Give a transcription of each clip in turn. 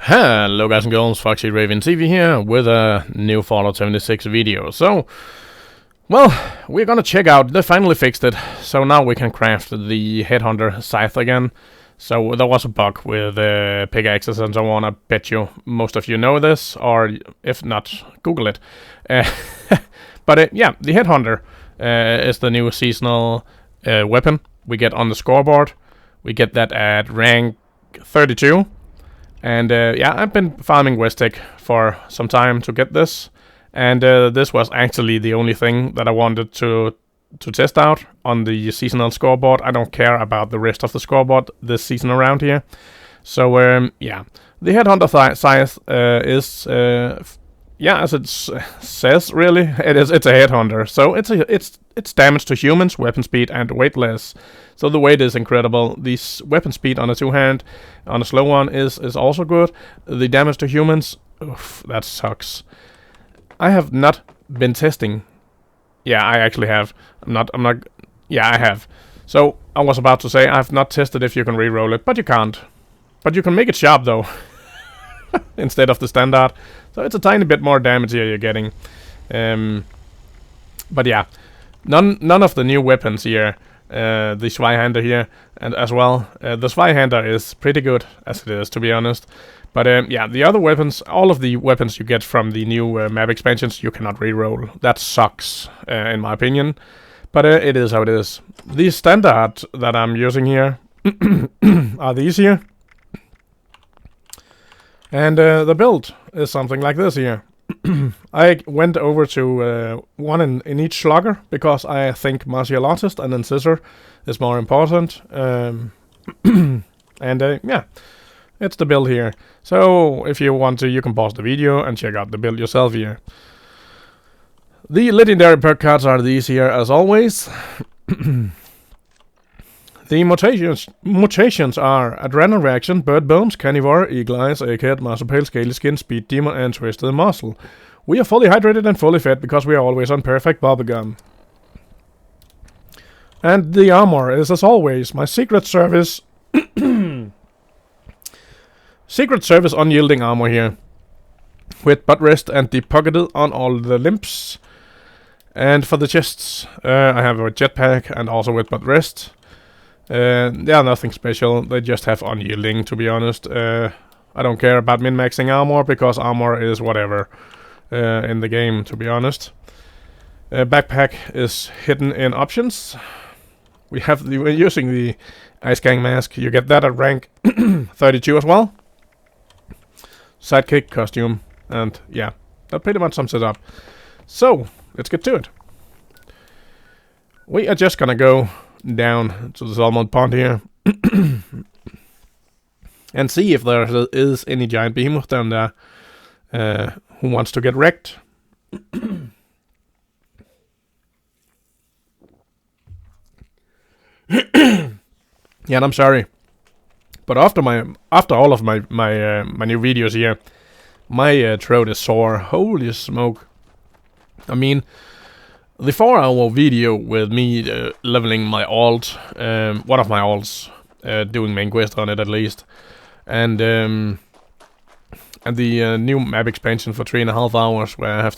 Hello guys and girls, FoxyRaven-TV here with a new Fallout 76 video. So, well, we're gonna check out, they finally fixed it, so now we can craft the Headhunter Scythe again. So there was a bug with pickaxes and so on. I bet you most of you know this, or if not, Google it. But yeah, the Headhunter is the new seasonal weapon we get on the scoreboard. We get that at rank 32. And yeah, I've been farming Westek for some time to get this. And this was actually the only thing that I wanted to test out on the seasonal scoreboard. I don't care about the rest of the scoreboard this season around here. So yeah, the Headhunter Scythe is yeah, as it says, really, it's a Headhunter. So it's damage to humans, weapon speed, and weightless. So the weight is incredible. The weapon speed on a two-hand, on a slow one, is also good. The damage to humans, oof, that sucks. I have not been testing. Yeah, I actually have. I'm not. Yeah, I have. So I was about to say I've not tested if you can re-roll it, but you can't. But you can make it sharp though, instead of the standard. So it's a tiny bit more damage here you're getting. But yeah, none of the new weapons here. The Zweihander here, and as well, the Zweihander is pretty good as it is, to be honest. But yeah, the other weapons, all of the weapons you get from the new map expansions, you cannot re-roll. That sucks, in my opinion. But it is how it is. The standard that I'm using here are these here. And the build is something like this here. I went over to one in each slugger because I think martial artist and incisor is more important. And yeah, it's the build here. So if you want to, you can pause the video and check out the build yourself here. The legendary perk cards are these here as always. The mutations are Adrenal Reaction, Bird Bones, Carnivore, Eagle Eyes, Egghead, Marsupial, Scaly Skin, Speed Demon, and Twisted Muscle. We are fully hydrated and fully fed because we are always on perfect bubblegum. And the armor is, as always, my Secret Service Secret Service unyielding armor here, with butt rest and deep pocketed on all the limbs. And for the chests, I have a jetpack and also with butt rest. Yeah, nothing special. They just have unyielding, to be honest. I don't care about min-maxing armor because armor is whatever in the game, to be honest. Backpack is hidden in options. We're using the Ice Gang mask. You get that at rank 32 as well. Sidekick costume, and yeah, that pretty much sums it up. So let's get to it. We are just gonna go down to the Salmon Pond here and see if there is any giant behemoth down there who wants to get wrecked. Yeah, and I'm sorry, but after all of my new videos here, my throat is sore. Holy smoke! I mean, the 4-hour video with me leveling my alt, one of my alts, doing main quest on it at least, and the new map expansion for 3.5 hours where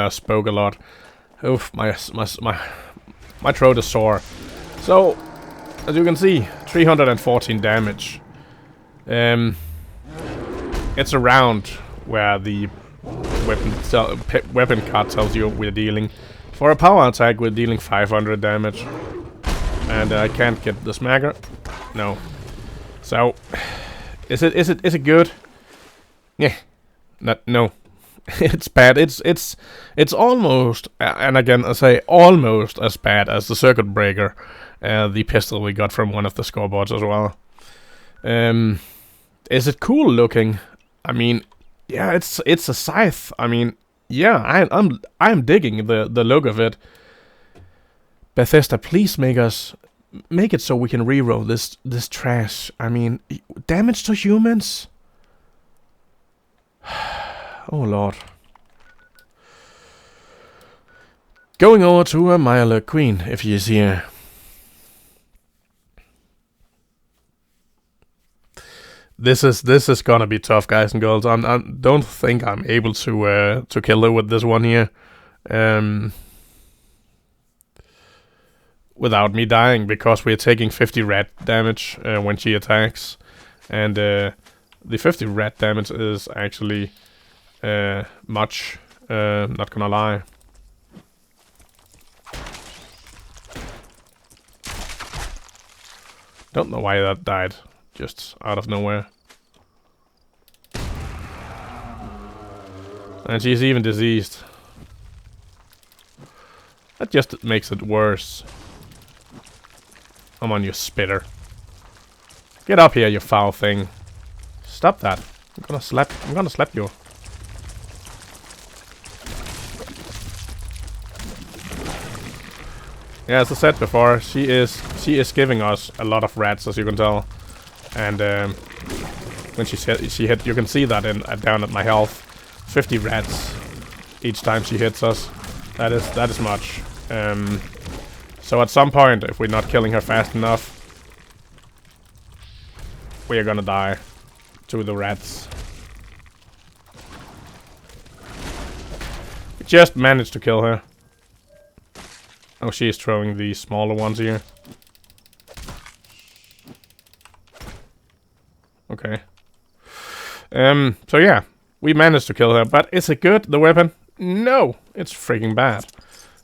I spoke a lot. Oof, my throat is sore. So, as you can see, 314 damage. It's around where the weapon card tells you we're dealing. For a power attack, we're dealing 500 damage. And I can't get the smacker. No. So, is it good? Yeah. No. It's bad. It's almost, and again I say almost as bad as the circuit breaker, the pistol we got from one of the scoreboards as well. Is it cool looking? I mean, yeah, it's a scythe. I mean, yeah, I'm digging the look of it. Bethesda, please make it so we can reroll this trash. I mean, damage to humans. Oh lord. Going over to a Mile Queen if he is here. This is gonna be tough, guys and girls. I don't think I'm able to kill her with this one here, without me dying, because we're taking 50 rat damage when she attacks, and the 50 rat damage is actually much. Not gonna lie. Don't know why that died just out of nowhere. And she's even diseased. That just makes it worse. Come on, you spitter. Get up here, you foul thing. Stop that. I'm gonna slap you. Yeah, as I said before, she is giving us a lot of rats, as you can tell. And when she hit, you can see that down at my health. 50 rats each time she hits us. That is much. So at some point, if we're not killing her fast enough, we are gonna die to the rats. We just managed to kill her. Oh, she is throwing the smaller ones here. Okay. So yeah, we managed to kill her, but is it good, the weapon? No, it's freaking bad.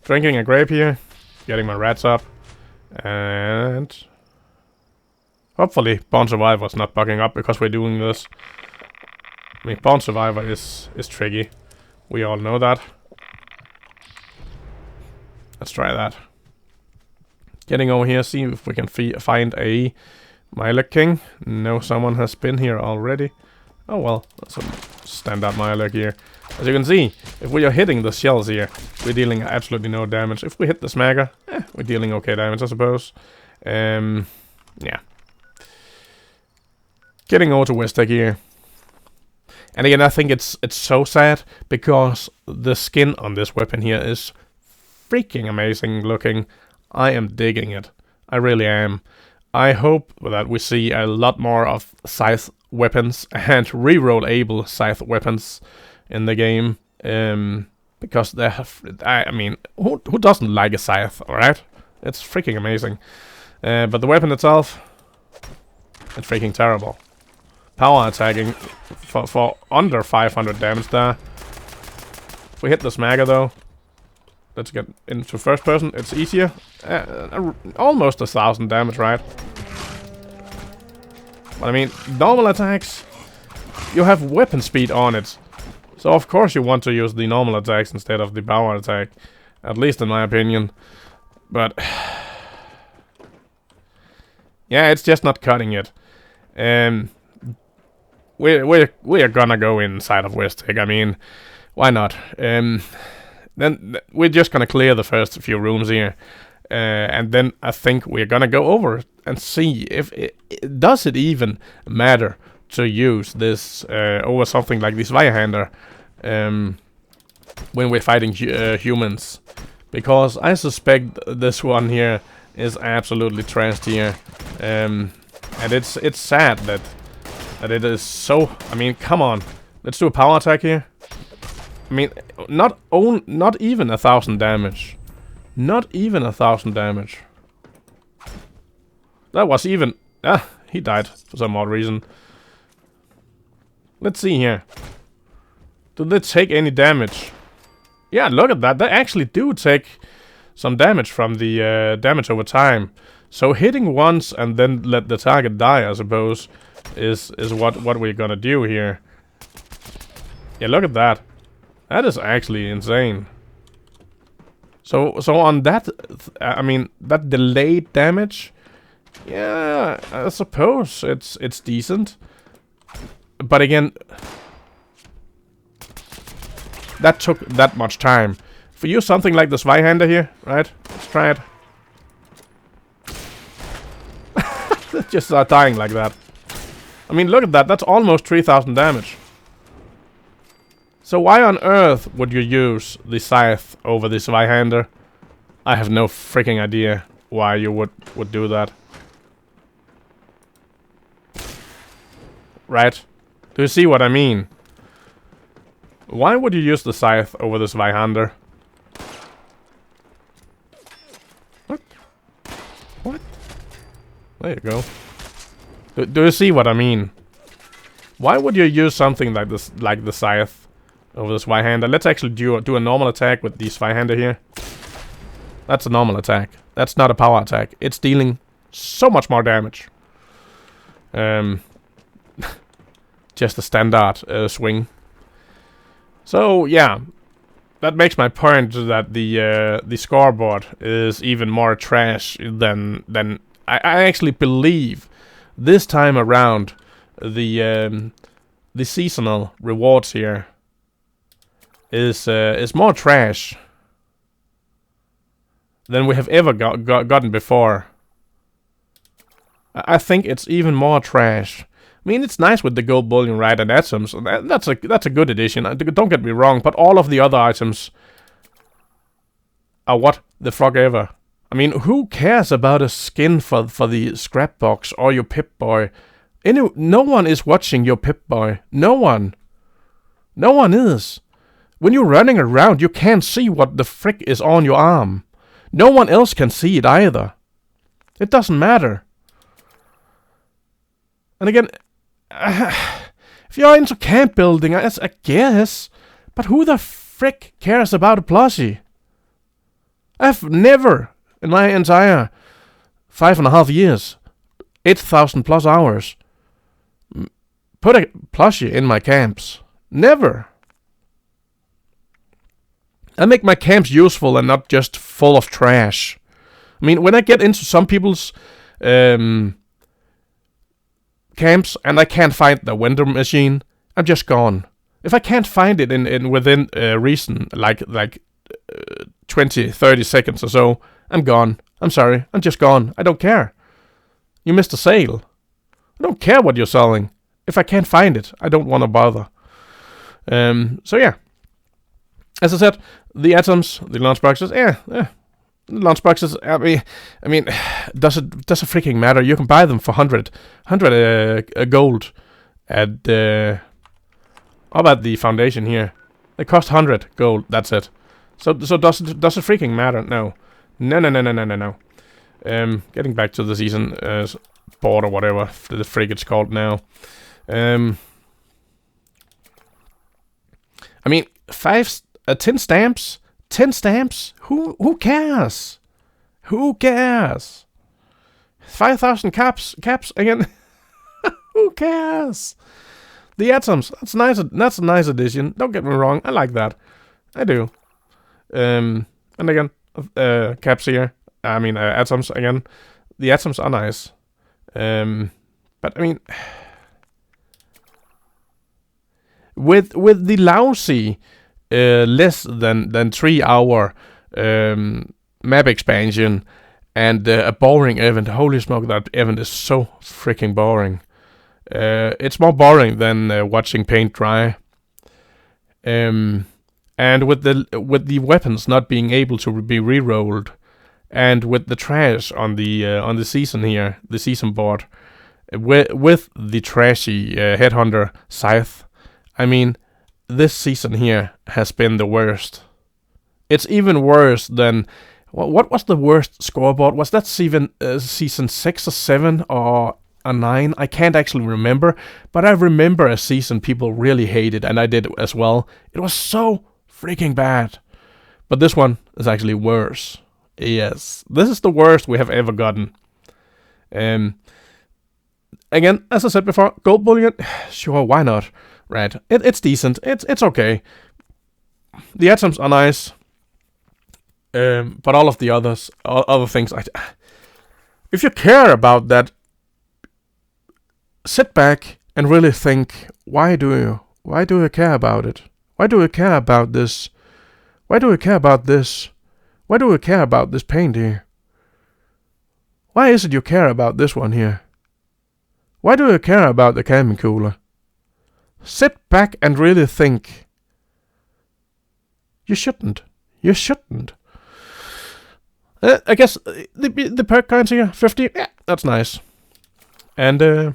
Drinking a grape here, getting my rats up, and hopefully Born Survivor's not bugging up because we're doing this. I mean, Born Survivor is tricky. We all know that. Let's try that. Getting over here, see if we can find a Mylek King. No, someone has been here already. Oh well, that's a standard Mylek here. As you can see, if we are hitting the shells here, we're dealing absolutely no damage. If we hit the smagger, we're dealing okay damage, I suppose. Yeah. Getting over to Westek here. And again, I think it's so sad because the skin on this weapon here is freaking amazing looking. I am digging it. I really am. I hope that we see a lot more of Scythe weapons and reroll-able Scythe weapons in the game. Because they have... I mean, who doesn't like a Scythe, alright? It's freaking amazing. But the weapon itself, it's freaking terrible. Power attacking for under 500 damage there. If we hit the smagger though, let's get into first person. It's easier. Almost 1,000 damage, right? But I mean, normal attacks, you have weapon speed on it. So of course you want to use the normal attacks instead of the power attack. At least in my opinion. But yeah, it's just not cutting it. We are gonna go inside of Westek. I mean, why not? Then we're just gonna clear the first few rooms here, and then I think we're gonna go over and see if does it even matter to use this over something like this Zweihander when we're fighting humans, because I suspect this one here is absolutely trashed here, and it's sad that it is so. I mean, come on, let's do a power attack here. I mean, not even 1,000 damage. Not even 1,000 damage. That was even... he died for some odd reason. Let's see here. Do they take any damage? Yeah, look at that. They actually do take some damage from the damage over time. So hitting once and then let the target die, I suppose, is what we're gonna do here. Yeah, look at that. That is actually insane. So on that, I mean, that delayed damage, yeah, I suppose it's decent. But again, that took that much time. If we use something like the Zweihander here, right? Let's try it. Just start dying like that. I mean, look at that. That's almost 3,000 damage. So why on earth would you use the Scythe over the Zweihander? I have no freaking idea why you would do that. right? Do you see what I mean? Why would you use the Scythe over the Zweihander? What? What? There you go. Do you see what I mean? Why would you use something like this, like the Scythe, over the Zweihander? Let's actually do a normal attack with the Zweihander here. That's a normal attack. That's not a power attack. It's dealing so much more damage. Just a standard swing. So yeah, that makes my point that the scoreboard is even more trash than I actually believe this time around. The seasonal rewards here is more trash than we have ever gotten before. I think it's even more trash. I mean, it's nice with the gold bullion, right, and atoms. That's a good addition. Don't get me wrong, but all of the other items are what the fuck ever. I mean, who cares about a skin for the scrap box or your Pip-Boy? No one is watching your Pip-Boy. No one. No one is. When you're running around, you can't see what the frick is on your arm. No one else can see it either. It doesn't matter. And again, if you're into camp building, I guess. But who the frick cares about a plushie? I've never, in my entire 5.5 years, 8,000 plus hours, put a plushie in my camps. Never. I make my camps useful and not just full of trash. I mean, when I get into some people's camps and I can't find the vendor machine, I'm just gone. If I can't find it in within reason, like 20, 30 seconds or so, I'm gone. I'm sorry, I'm just gone. I don't care. You missed a sale. I don't care what you're selling. If I can't find it, I don't want to bother. So yeah. As I said, the atoms, the lunchboxes, lunchboxes, I mean, does it freaking matter? You can buy them for 100 gold at how about the foundation here? They cost 100 gold. That's it. So does it freaking matter? No. Getting back to the season board or whatever the frig it's called now. I mean, 10 stamps. 10 stamps? Who cares? Who cares? 5,000 caps again. Who cares? The atoms. That's nice. That's a nice addition. Don't get me wrong. I like that. I do. And again, caps here. I mean, atoms again. The atoms are nice. But I mean, with the lousy less than 3 hour map expansion and a boring event. Holy smoke, that event is so freaking boring. It's more boring than watching paint dry. And with the weapons not being able to be re-rolled, and with the trash on the season here, the season board, with the trashy headhunter Scythe, I mean, this season here has been the worst. It's even worse than what was the worst scoreboard? Was that season 6 or 7 or a 9? I can't actually remember, but I remember a season people really hated, and I did as well. It was so freaking bad. But this one is actually worse. Yes, this is the worst we have ever gotten. Again, as I said before, gold bullion, sure, why not? Right, it's decent. It's okay. The atoms are nice, but all of the other things, if you care about that, sit back and really think. Why do you care about it? Why do you care about this? Why do you care about this? Why do you care about this paint here? Why is it you care about this one here? Why do you care about the camping cooler? Sit back and really think. You shouldn't. You shouldn't. I guess the perk coins here, 50. Yeah, that's nice. And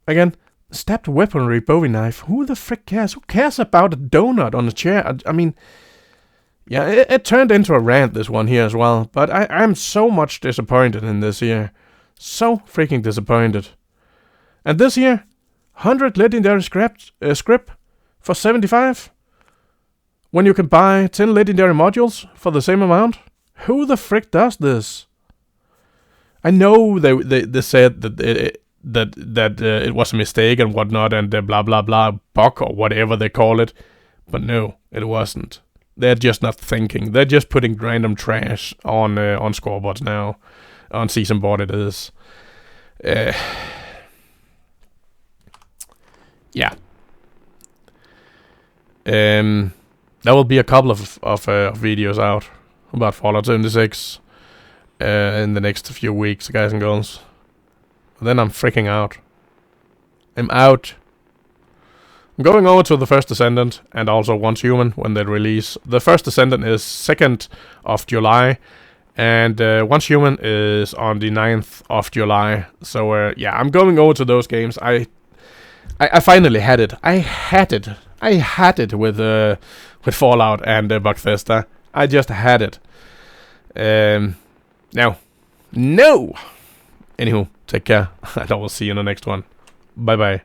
again, Stabbed weaponry, Bowie knife. Who the frick cares? Who cares about a donut on a chair? I mean, yeah, it turned into a rant, this one here as well. But I'm so much disappointed in this here. So freaking disappointed. And this here, 100 legendary script for 75? When you can buy 10 legendary modules for the same amount? Who the frick does this? I know they said that it was a mistake and whatnot, and blah blah blah bug or whatever they call it, but no, it wasn't. They're just not thinking. They're just putting random trash on scoreboards now, on season board it is. Yeah. There will be a couple of videos out about Fallout 76 in the next few weeks, guys and girls. Then I'm freaking out. I'm out. I'm going over to the First Descendant and also Once Human when they release. The First Descendant is 2nd of July, and Once Human is on the 9th of July. So yeah, I'm going over to those games. I finally had it. I had it with Fallout and Bethesda. I just had it. Now, no. Anywho, take care, and I will see you in the next one. Bye bye.